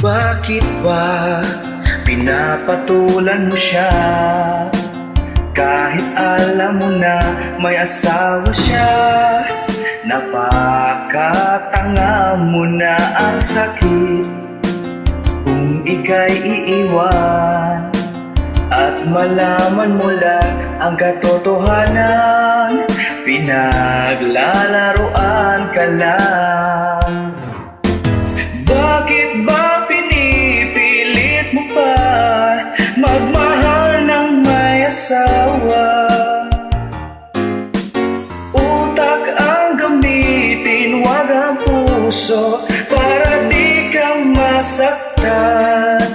Bakit ba pinapatulan mo siya? Kahit alam mo na may asawa siya. Napakatanga mo na, ang sakit kung ika'y iiwan at malaman mo lang ang katotohanan. Pinaglalaroan ka lang. Bakit ba pinipilit mo pa magmahal ng may asawa? Utak ang gamitin, wag ang puso, para di ka masaktan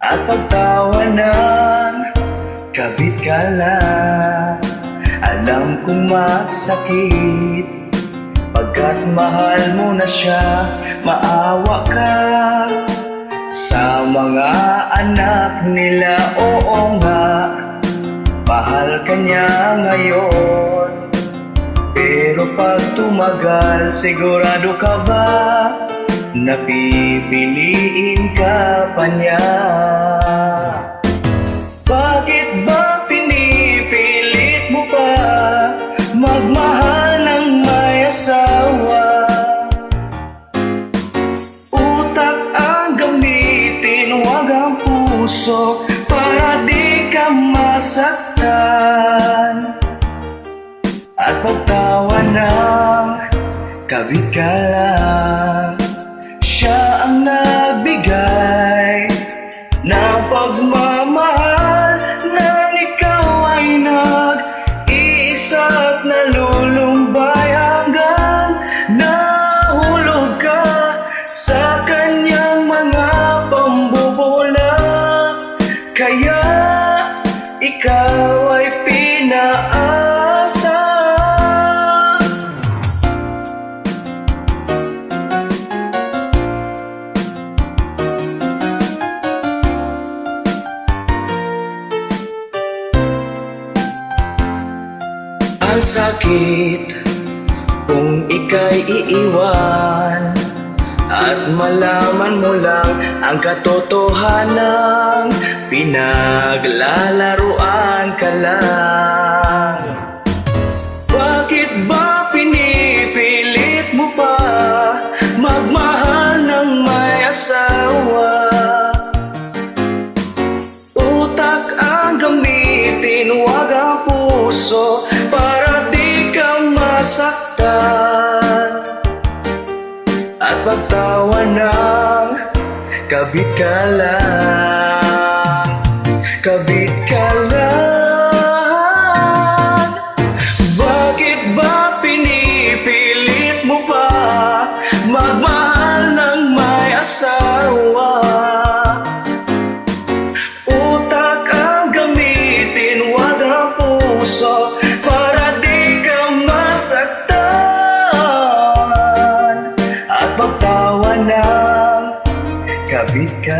at pagtawanan. Kabit ka lang, alam kong masakit, pagkat mahal mo na siya. Maawa ka sa mga anak nila. Oo nga, mahal ka niya ngayon, pero pag tumagal, sigurado ka ba na pipiliin ka pa niya? Bakit ba pinipilit mo pa magmahal ng may asawa? Utak ang gamitin, wag ang puso, para di ka masaktan at pagtawanan. Kabit ka lang, siya ang nagbigay ng pagmamahal, nang ikaw ay nag-iisa at nalulumbay hanggang nahulog ka sa kanyang mga pambobola. Kaya ikaw ay pinaasa. Ang sakit kung ika'y iiwan at malaman mo lang ang katotohanan. Pinaglalaroan ka lang. Bakit ba pinipilit mo pa magmahal ng may asawa? Utak ang gamitin, wag ang puso, para di ka masaktan at pagtawanan. Kabit ka lang, kabit ka lang. Bakit ba pinipilit mo pa magmahal ng may asawa? Utak ang gamitin, wag ang puso, para di ka masaktan at pagtawanan. Kabit ka